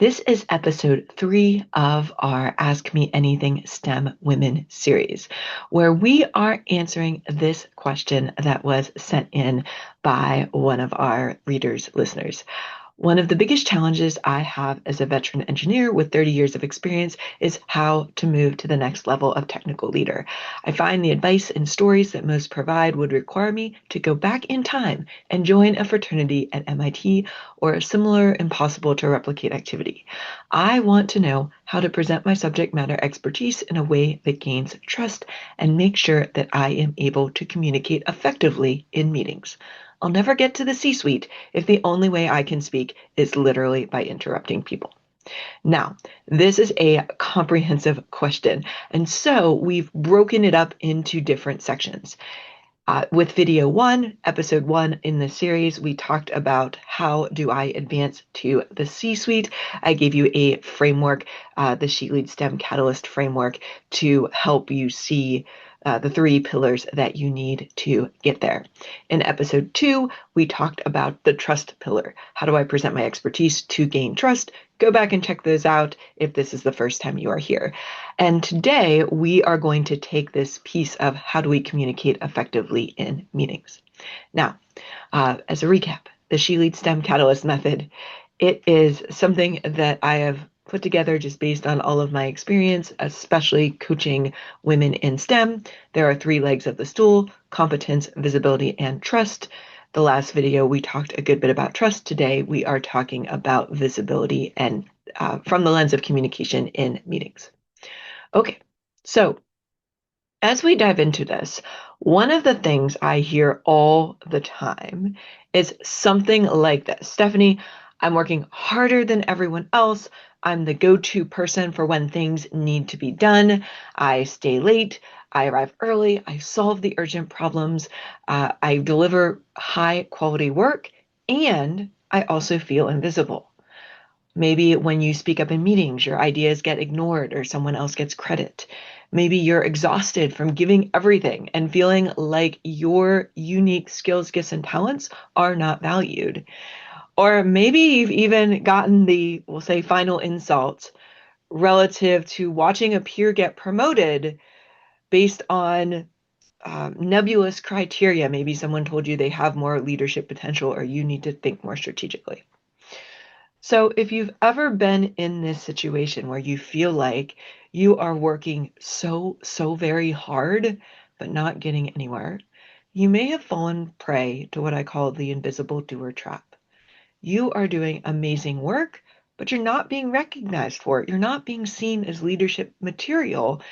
This is episode 3 of our Ask Me Anything STEM Women series, where we are answering this question that was sent in by one of our readers, listeners. One of the biggest challenges I have as a veteran engineer with 30 years of experience is how to move to the next level of technical leader. I find the advice and stories that most provide would require me to go back in time and join a fraternity at MIT or a similar impossible to replicate activity. I want to know how to present my subject matter expertise in a way that gains trust and make sure that I am able to communicate effectively in meetings. I'll never get to the C-suite if the only way I can speak is literally by interrupting people. Now, this is a comprehensive question, and so we've broken it up into different sections. With video 1, episode 1 in the series, we talked about how do I advance to the C-suite. I gave you a framework, the She Leads STEM Catalyst framework, to help you see the 3 pillars that you need to get there. In episode 2, we talked about the trust pillar. How do I present my expertise to gain trust? Go back and check those out if this is the first time you are here. And today we are going to take this piece of how do we communicate effectively in meetings. Now, as a recap, the She Leads STEM Catalyst method, it is something that I have put together just based on all of my experience, especially coaching women in STEM. There are 3 legs of the stool: competence, visibility, and trust. The last video, we talked a good bit about trust. Today, we are talking about visibility and from the lens of communication in meetings. Okay, so as we dive into this, one of the things I hear all the time is something like this: Stephanie, I'm working harder than everyone else. I'm the go-to person for when things need to be done. I stay late. I arrive early. I solve the urgent problems. I deliver high quality work, and I also feel invisible. Maybe when you speak up in meetings, your ideas get ignored or someone else gets credit. Maybe you're exhausted from giving everything and feeling like your unique skills, gifts, and talents are not valued. Or maybe you've even gotten the, we'll say, final insult relative to watching a peer get promoted based on nebulous criteria. Maybe someone told you they have more leadership potential or you need to think more strategically. So if you've ever been in this situation where you feel like you are working so very hard, but not getting anywhere, you may have fallen prey to what I call the invisible doer trap. You are doing amazing work, but you're not being recognized for it. You're not being seen as leadership material,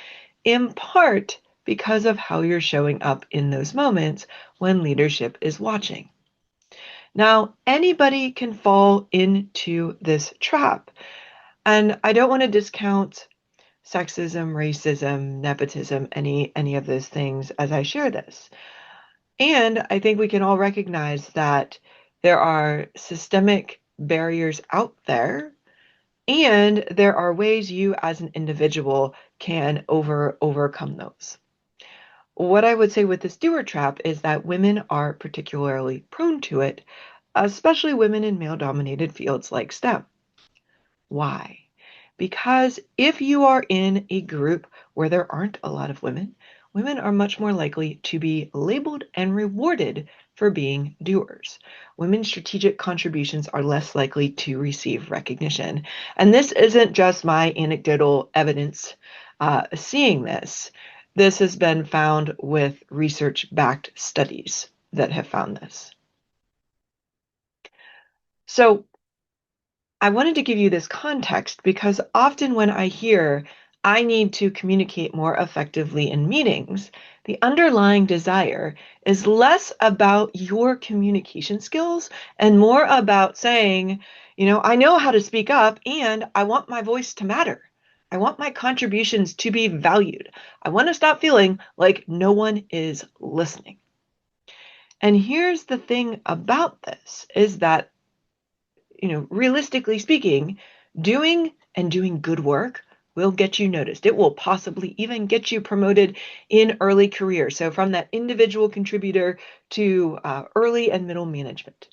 in part because of how you're showing up in those moments when leadership is watching. Now, anybody can fall into this trap. And I don't want to discount sexism, racism, nepotism, any of those things as I share this. And I think we can all recognize that there are systemic barriers out there, and there are ways you as an individual can overcome those. What I would say with this doer trap is that women are particularly prone to it, especially women in male-dominated fields like STEM. Why? Because if you are in a group where there aren't a lot of women, women are much more likely to be labeled and rewarded for being doers. Women's strategic contributions are less likely to receive recognition. And this isn't just my anecdotal evidence seeing this. This has been found with research-backed studies that have found this. So I wanted to give you this context because often when I hear I need to communicate more effectively in meetings, the underlying desire is less about your communication skills and more about saying, I know how to speak up and I want my voice to matter. I want my contributions to be valued. I want to stop feeling like no one is listening. And here's the thing about this is that realistically speaking, doing good work will get you noticed. It will possibly even get you promoted in early career. So from that individual contributor to early and middle management.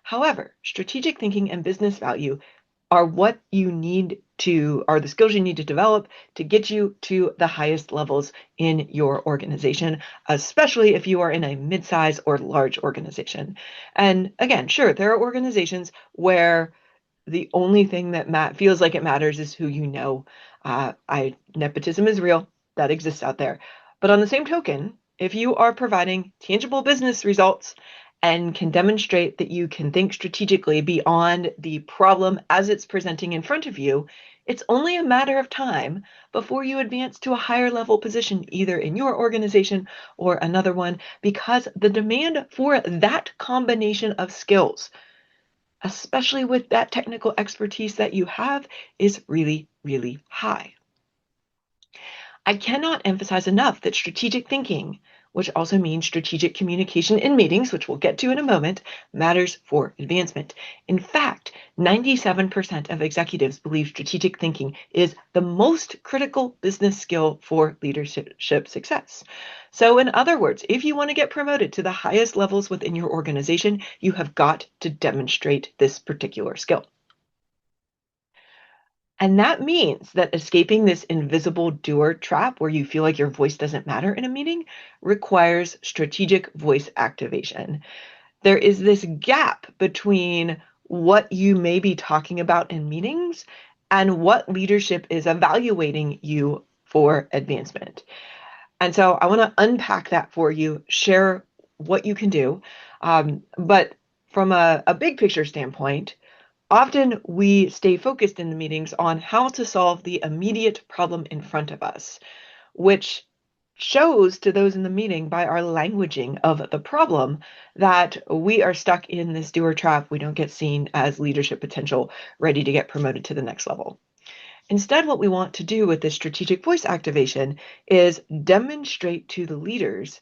However, strategic thinking and business value are what you need to, are the skills you need to develop to get you to the highest levels in your organization, especially if you are in a mid-size or large organization. And again, sure, there are organizations where the only thing that feels like it matters is who you know. Nepotism is real. That exists out there. But on the same token, if you are providing tangible business results and can demonstrate that you can think strategically beyond the problem as it's presenting in front of you, it's only a matter of time before you advance to a higher level position, either in your organization or another one, because the demand for that combination of skills, especially with that technical expertise that you have, is really, really high. I cannot emphasize enough that strategic thinking, which also means strategic communication in meetings, which we'll get to in a moment, matters for advancement. In fact, 97% of executives believe strategic thinking is the most critical business skill for leadership success. So, in other words, if you want to get promoted to the highest levels within your organization, you have got to demonstrate this particular skill. And that means that escaping this invisible doer trap where you feel like your voice doesn't matter in a meeting requires strategic voice activation. There is this gap between what you may be talking about in meetings and what leadership is evaluating you for advancement. And so I want to unpack that for you, share what you can do. But from a big picture standpoint, often we stay focused in the meetings on how to solve the immediate problem in front of us, which shows to those in the meeting by our languaging of the problem that we are stuck in this doer trap. We don't get seen as leadership potential ready to get promoted to the next level. Instead, what we want to do with this strategic voice activation is demonstrate to the leaders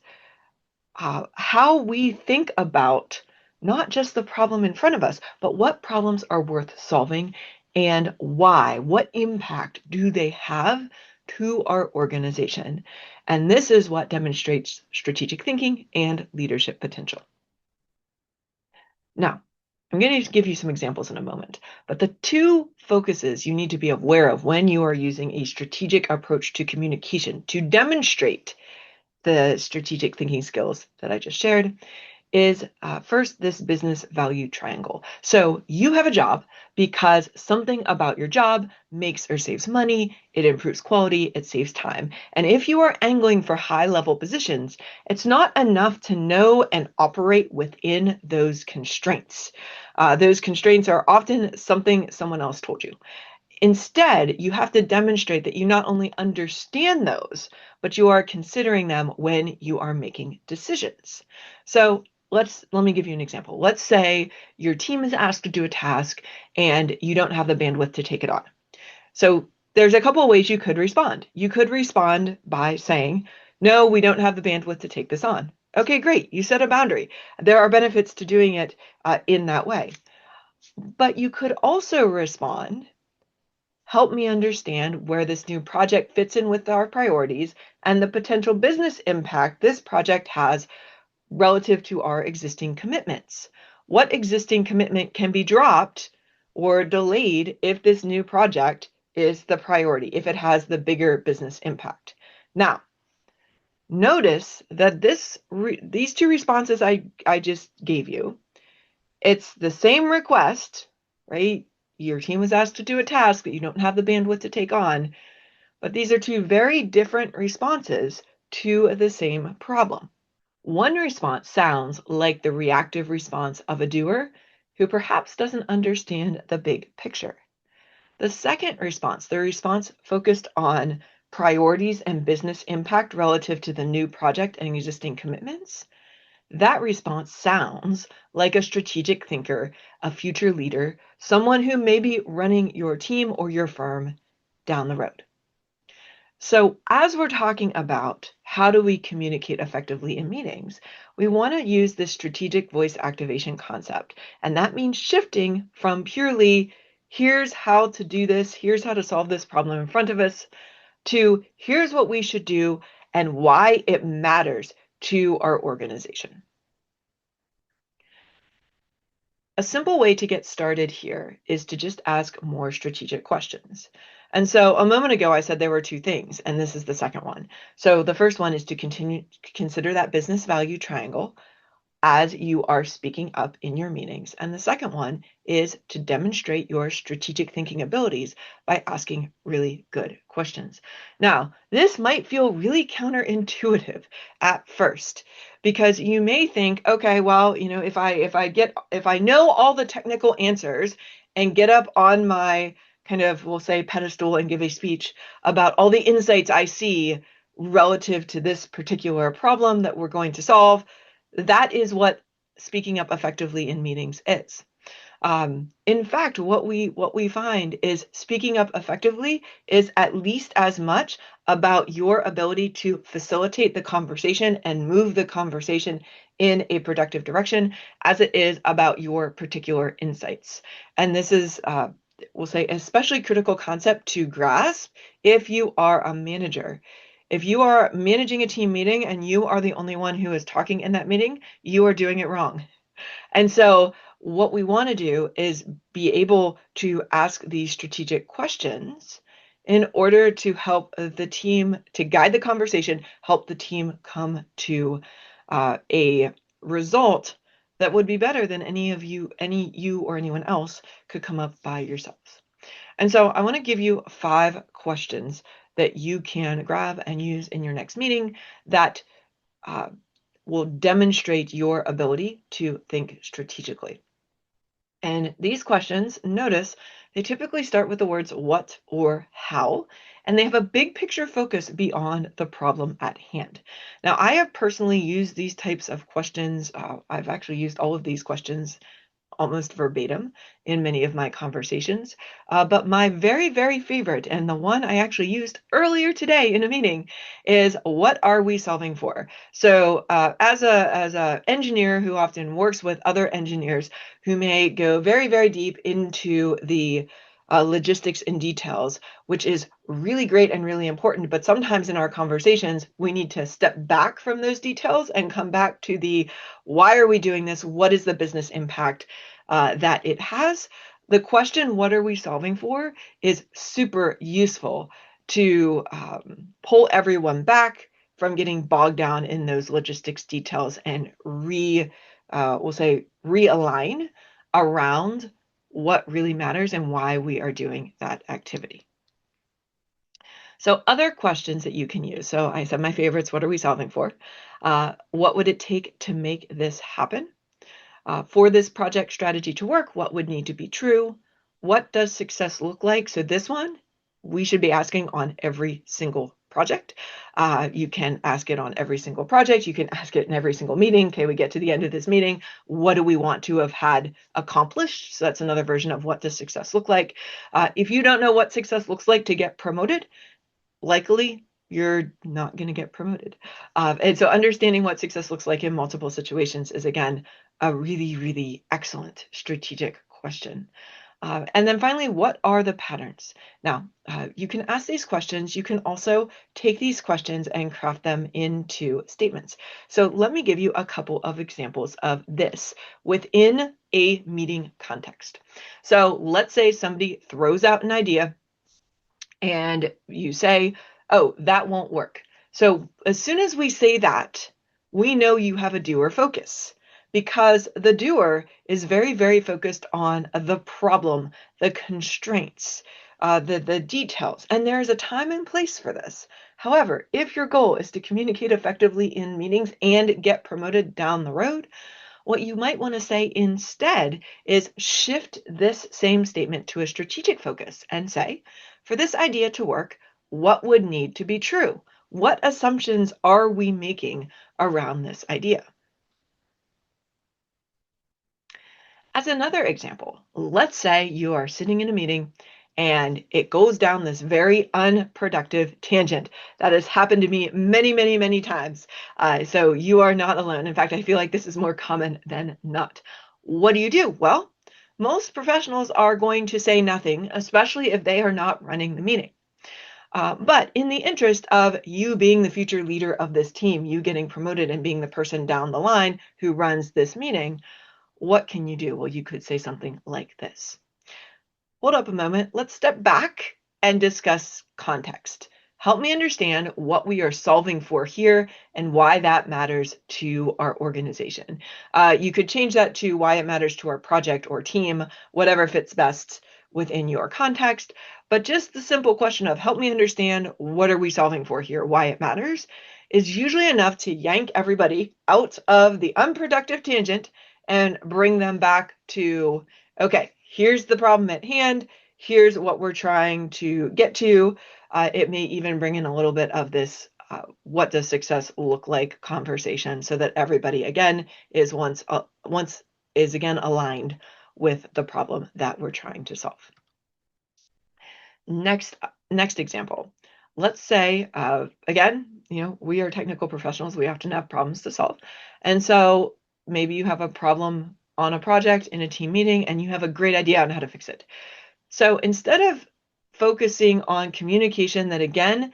how we think about not just the problem in front of us, but what problems are worth solving and why. What impact do they have to our organization? And this is what demonstrates strategic thinking and leadership potential. Now, I'm going to give you some examples in a moment, but the two focuses you need to be aware of when you are using a strategic approach to communication to demonstrate the strategic thinking skills that I just shared is first this business value triangle. So you have a job because something about your job makes or saves money, it improves quality, it saves time. And if you are angling for high level positions, it's not enough to know and operate within those constraints. Those constraints are often something someone else told you. Instead, you have to demonstrate that you not only understand those, but you are considering them when you are making decisions. So let me give you an example. Let's say your team is asked to do a task and you don't have the bandwidth to take it on. So there's a couple of ways you could respond. You could respond by saying, no, we don't have the bandwidth to take this on. Okay, great. You set a boundary. There are benefits to doing it in that way. But you could also respond, help me understand where this new project fits in with our priorities and the potential business impact this project has relative to our existing commitments. What existing commitment can be dropped or delayed if this new project is the priority, if it has the bigger business impact? Now, notice that these two responses I just gave you, it's the same request, right? Your team was asked to do a task that you don't have the bandwidth to take on, but these are two very different responses to the same problem. One response sounds like the reactive response of a doer who perhaps doesn't understand the big picture. The second response, the response focused on priorities and business impact relative to the new project and existing commitments, that response sounds like a strategic thinker, a future leader, someone who may be running your team or your firm down the road. So as we're talking about how do we communicate effectively in meetings, we want to use this strategic voice activation concept. And that means shifting from purely, here's how to do this, here's how to solve this problem in front of us, to here's what we should do and why it matters to our organization. A simple way to get started here is to just ask more strategic questions. And so a moment ago, I said there were two things, and this is the second one. So the first one is to consider that business value triangle as you are speaking up in your meetings. And the second one is to demonstrate your strategic thinking abilities by asking really good questions. Now, this might feel really counterintuitive at first because you may think, okay, well, if I know all the technical answers and get up on my kind of, we'll say, pedestal and give a speech about all the insights I see relative to this particular problem that we're going to solve, that is what speaking up effectively in meetings is. In fact, what we find is speaking up effectively is at least as much about your ability to facilitate the conversation and move the conversation in a productive direction as it is about your particular insights. And this is, we'll say, especially critical concept to grasp if you are a manager. If you are managing a team meeting and you are the only one who is talking in that meeting, you are doing it wrong. And so what we want to do is be able to ask these strategic questions in order to help the team, to guide the conversation, help the team come to a result that would be better than any you or anyone else could come up by yourselves. And so I want to give you 5 questions that you can grab and use in your next meeting that will demonstrate your ability to think strategically. And these questions, notice, they typically start with the words what or how, and they have a big picture focus beyond the problem at hand. Now, I have personally used these types of questions. I've actually used all of these questions almost verbatim in many of my conversations. But my very, very favorite, and the one I actually used earlier today in a meeting, is what are we solving for? So as a engineer who often works with other engineers who may go very, very deep into the logistics and details, which is really great and really important. But sometimes in our conversations, we need to step back from those details and come back to the why are we doing this? What is the business impact that it has? The question, what are we solving for, is super useful to pull everyone back from getting bogged down in those logistics details and we'll say realign around what really matters and why we are doing that activity. So other questions that you can use. So I said my favorites, what are we solving for? What would it take to make this happen? For this project strategy to work, what would need to be true? What does success look like? So this one, we should be asking on every single project. You can ask it on every single project. You can ask it in every single meeting. Okay, we get to the end of this meeting. What do we want to have had accomplished? So that's another version of what does success look like. If you don't know what success looks like to get promoted, likely you're not going to get promoted. And so understanding what success looks like in multiple situations is, again, a really, really excellent strategic question. And then finally, what are the patterns? Now, you can ask these questions. You can also take these questions and craft them into statements. So let me give you a couple of examples of this within a meeting context. So let's say somebody throws out an idea and you say, oh, that won't work. So as soon as we say that, we know you have a doer focus because the doer is very, very focused on the problem, the constraints, the details, and there is a time and place for this. However, if your goal is to communicate effectively in meetings and get promoted down the road, what you might want to say instead is shift this same statement to a strategic focus and say, for this idea to work, what would need to be true? What assumptions are we making around this idea? As another example, let's say you are sitting in a meeting and it goes down this very unproductive tangent. That has happened to me many, many, many times. So you are not alone. In fact, I feel like this is more common than not. What do? Well, most professionals are going to say nothing, especially if they are not running the meeting. But in the interest of you being the future leader of this team, you getting promoted and being the person down the line who runs this meeting, what can you do? Well, you could say something like this. Hold up a moment. Let's step back and discuss context. Help me understand what we are solving for here and why that matters to our organization. You could change that to why it matters to our project or team, whatever fits best within your context. But just the simple question of help me understand what are we solving for here, why it matters, is usually enough to yank everybody out of the unproductive tangent and bring them back to, okay, here's the problem at hand. Here's what we're trying to get to. It may even bring in a little bit of this what does success look like conversation so that everybody again is once again aligned with the problem that we're trying to solve. Next example. Let's say, again, we are technical professionals. We often have problems to solve. And so maybe you have a problem on a project in a team meeting and you have a great idea on how to fix it. So instead of focusing on communication that, again,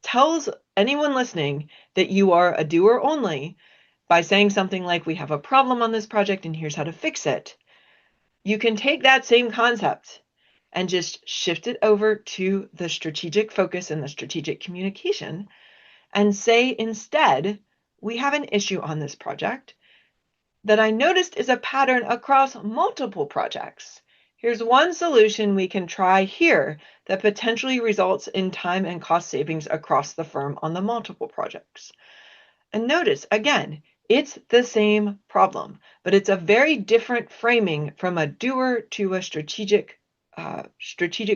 tells anyone listening that you are a doer only by saying something like, we have a problem on this project and here's how to fix it, you can take that same concept and just shift it over to the strategic focus and the strategic communication and say instead, we have an issue on this project that I noticed is a pattern across multiple projects. Here's one solution we can try here that potentially results in time and cost savings across the firm on the multiple projects. And notice, again, it's the same problem, but it's a very different framing from a doer to a strategic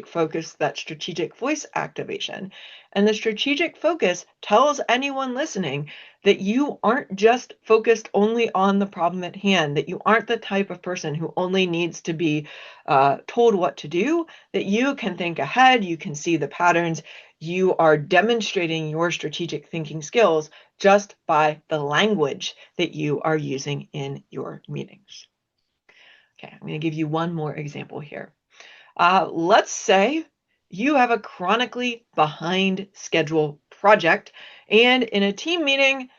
focus, that strategic voice activation. And the strategic focus tells anyone listening that you aren't just focused only on the problem at hand, that you aren't the type of person who only needs to be told what to do, that you can think ahead, you can see the patterns, you are demonstrating your strategic thinking skills just by the language that you are using in your meetings. Okay, I'm going to give you one more example here. Let's say you have a chronically behind schedule project, and in a team meeting,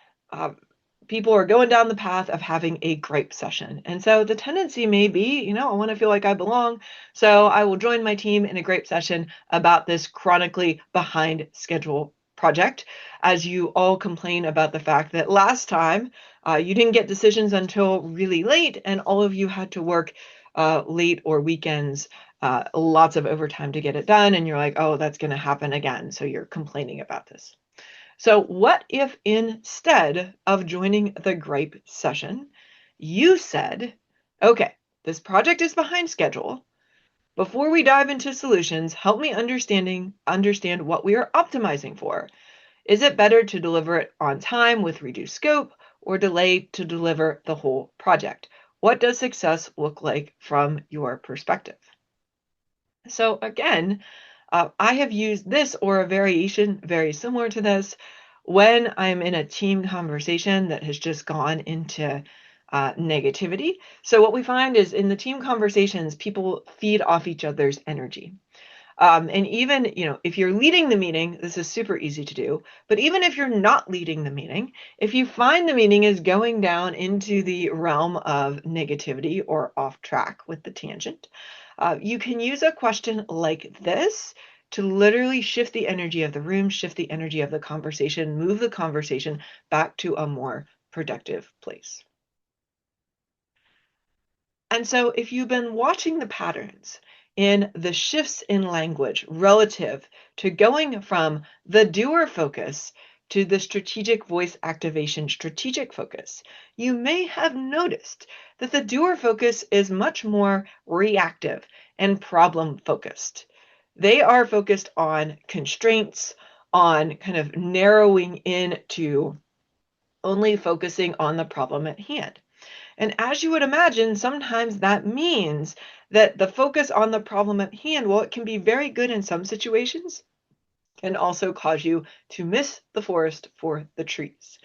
people are going down the path of having a gripe session. And so the tendency may be, I want to feel like I belong, so I will join my team in a gripe session about this chronically behind schedule project, as you all complain about the fact that last time you didn't get decisions until really late, and all of you had to work late or weekends, lots of overtime to get it done, and you're like, oh, that's going to happen again. So you're complaining about this. So what if instead of joining the gripe session, you said, okay, this project is behind schedule. Before we dive into solutions, help me understand what we are optimizing for. Is it better to deliver it on time with reduced scope or delay to deliver the whole project? What does success look like from your perspective? So again, I have used this or a variation very similar to this when I'm in a team conversation that has just gone into negativity. So what we find is in the team conversations, people feed off each other's energy. And even, if you're leading the meeting, this is super easy to do. But even if you're not leading the meeting, if you find the meeting is going down into the realm of negativity or off track with the tangent, you can use a question like this to literally shift the energy of the room, shift the energy of the conversation, move the conversation back to a more productive place. And so if you've been watching the patterns in the shifts in language relative to going from the doer focus to the strategic voice activation strategic focus, you may have noticed that the doer focus is much more reactive and problem focused. They are focused on constraints, on kind of narrowing in to only focusing on the problem at hand. And as you would imagine, sometimes that means that the focus on the problem at hand, well, it can be very good in some situations, can also cause you to miss the forest for the trees.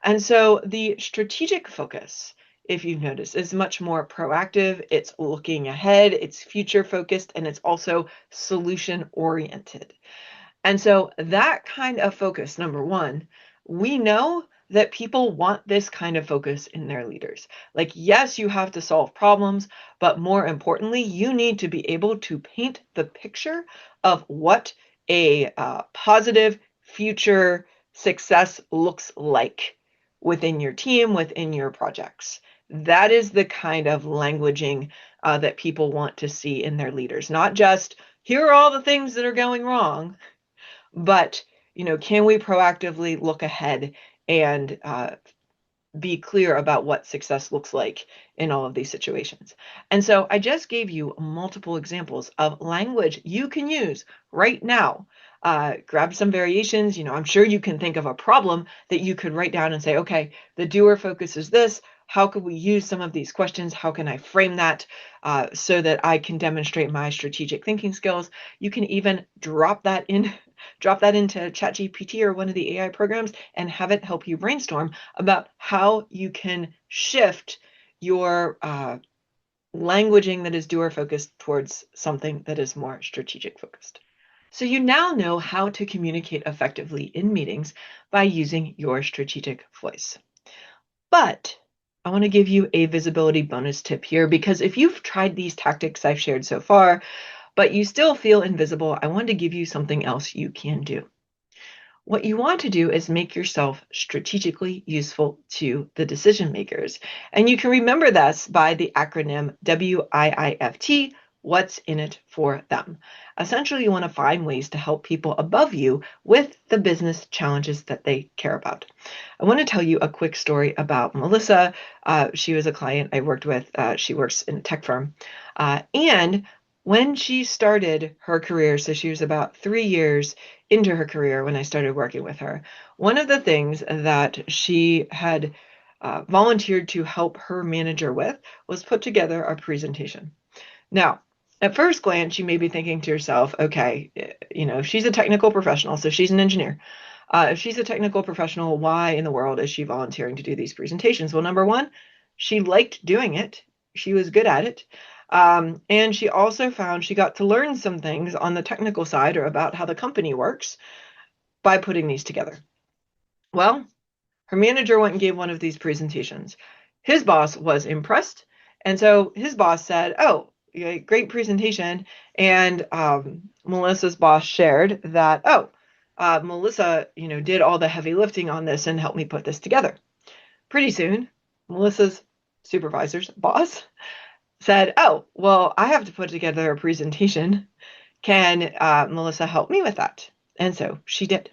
And so the strategic focus, if you've noticed, is much more proactive. It's looking ahead, it's future focused, and it's also solution oriented. And so that kind of focus, number one, we know that people want this kind of focus in their leaders. Like, yes, you have to solve problems, but more importantly, you need to be able to paint the picture of what a positive future success looks like within your team, within your projects. That is the kind of languaging that people want to see in their leaders, not just here are all the things that are going wrong, but can we proactively look ahead and be clear about what success looks like in all of these situations. And so I just gave you multiple examples of language you can use right now. Grab some variations. I'm sure you can think of a problem that you could write down and say, okay, the doer focus is this. How could we use some of these questions? How can I frame that so that I can demonstrate my strategic thinking skills? You can even drop that into ChatGPT or one of the AI programs and have it help you brainstorm about how you can shift your languaging that is doer focused towards something that is more strategic focused. So you now know how to communicate effectively in meetings by using your strategic voice. But I want to give you a visibility bonus tip here, because if you've tried these tactics I've shared so far, but you still feel invisible, I want to give you something else you can do. What you want to do is make yourself strategically useful to the decision makers. And you can remember this by the acronym WIIFT, what's in it for them. Essentially, you want to find ways to help people above you with the business challenges that they care about. I want to tell you a quick story about Melissa. She was a client I worked with. She works in a tech firm. And when she started her career, so she was about 3 years into her career when I started working with her, one of the things that she had volunteered to help her manager with was put together a presentation. Now, at first glance, you may be thinking to yourself, okay, she's a technical professional, so she's an engineer. If she's a technical professional, why in the world is she volunteering to do these presentations? Well, number one, she liked doing it. She was good at it. And she also found she got to learn some things on the technical side or about how the company works by putting these together. Well, her manager went and gave one of these presentations. His boss was impressed. And so his boss said, oh, great presentation. And Melissa's boss shared that, Melissa, did all the heavy lifting on this and helped me put this together. Pretty soon, Melissa's supervisor's boss said, oh, well, I have to put together a presentation. Can Melissa help me with that? And so she did.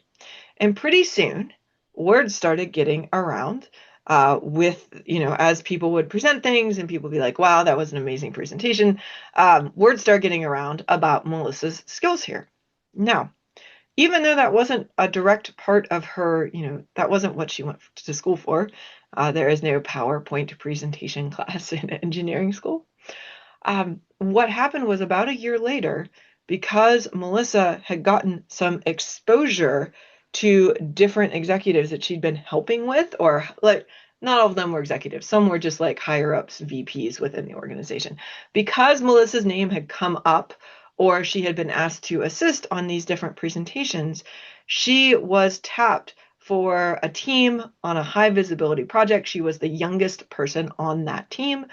And pretty soon, word started getting around as people would present things and people would be like, wow, that was an amazing presentation. Word started getting around about Melissa's skills here. Now, even though that wasn't a direct part of her, that wasn't what she went to school for. There is no PowerPoint presentation class in engineering school. What happened was about a year later, because Melissa had gotten some exposure to different executives that she'd been helping with, or like not all of them were executives. Some were just like higher ups, VPs within the organization. Because Melissa's name had come up, or she had been asked to assist on these different presentations, she was tapped for a team on a high visibility project. She was the youngest person on that team.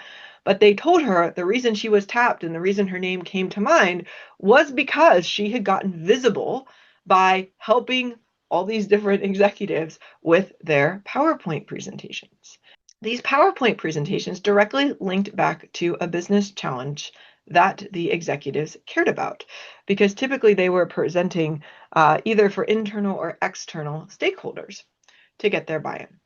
But they told her the reason she was tapped and the reason her name came to mind was because she had gotten visible by helping all these different executives with their PowerPoint presentations. These PowerPoint presentations directly linked back to a business challenge that the executives cared about, because typically they were presenting either for internal or external stakeholders to get their buy-in.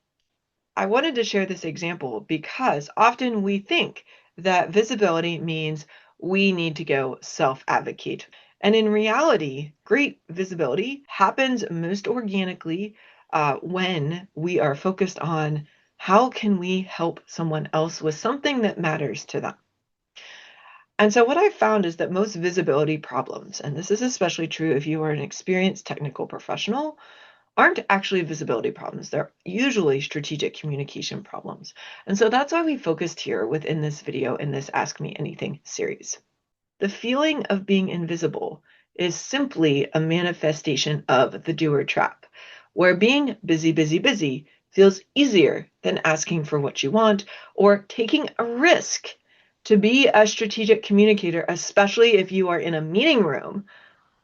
I wanted to share this example because often we think that visibility means we need to go self-advocate. And in reality, great visibility happens most organically when we are focused on how can we help someone else with something that matters to them. And so what I've found is that most visibility problems, and this is especially true if you are an experienced technical professional, aren't actually visibility problems. They're usually strategic communication problems. And so that's why we focused here within this video in this Ask Me Anything series. The feeling of being invisible is simply a manifestation of the doer trap, where being busy, busy, busy feels easier than asking for what you want or taking a risk. To be a strategic communicator, especially if you are in a meeting room,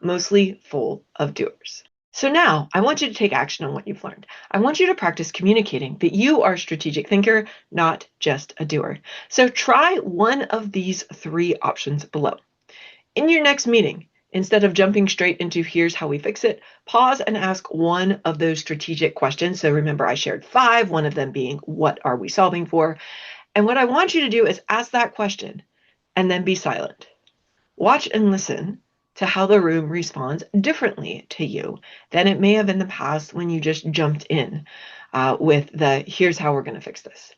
mostly full of doers. So now I want you to take action on what you've learned. I want you to practice communicating that you are a strategic thinker, not just a doer. So try one of these three options below. In your next meeting, instead of jumping straight into here's how we fix it, pause and ask one of those strategic questions. So remember, I shared 5, one of them being what are we solving for? And what I want you to do is ask that question and then be silent. Watch and listen to how the room responds differently to you than it may have in the past when you just jumped in with the here's how we're going to fix this.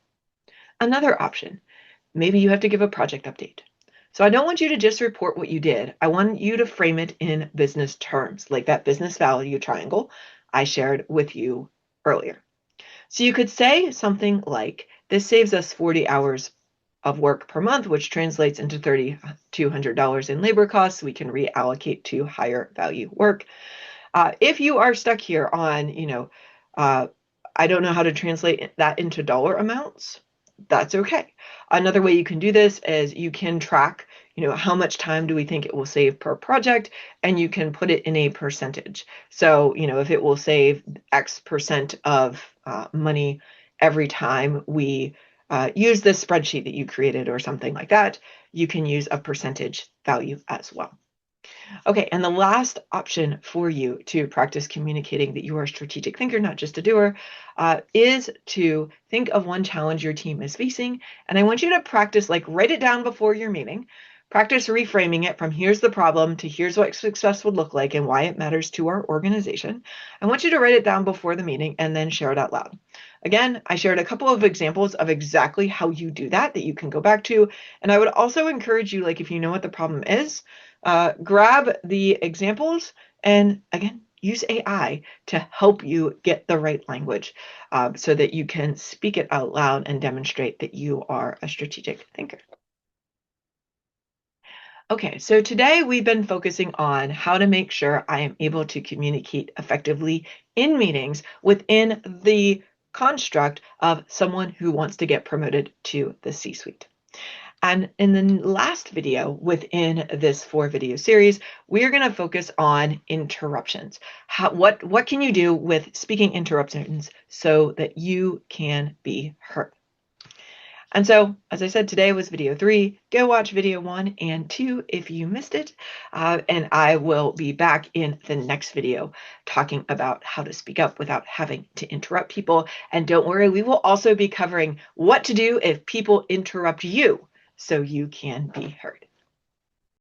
Another option, maybe you have to give a project update. So I don't want you to just report what you did. I want you to frame it in business terms, like that business value triangle I shared with you earlier. So you could say something like, this saves us 40 hours of work per month, which translates into $3,200 in labor costs we can reallocate to higher value work. If you are stuck here on, I don't know how to translate that into dollar amounts, that's okay. Another way you can do this is you can track, how much time do we think it will save per project, and you can put it in a percentage. So, if it will save X percent of money every time we use this spreadsheet that you created or something like that, you can use a percentage value as well. Okay, and the last option for you to practice communicating that you are a strategic thinker, not just a doer, is to think of one challenge your team is facing. And I want you to practice, write it down before your meeting. Practice reframing it from here's the problem to here's what success would look like and why it matters to our organization. I want you to write it down before the meeting and then share it out loud. Again, I shared a couple of examples of exactly how you do that you can go back to. And I would also encourage you, if you know what the problem is, grab the examples and, again, use AI to help you get the right language so that you can speak it out loud and demonstrate that you are a strategic thinker. Okay, so today we've been focusing on how to make sure I am able to communicate effectively in meetings within the construct of someone who wants to get promoted to the C-suite. And in the last video within this 4-video series, we're going to focus on interruptions. What can you do with speaking interruptions so that you can be heard? And so, as I said, today was video 3. Go watch video 1 and 2 if you missed it. And I will be back in the next video talking about how to speak up without having to interrupt people. And don't worry, we will also be covering what to do if people interrupt you so you can be heard.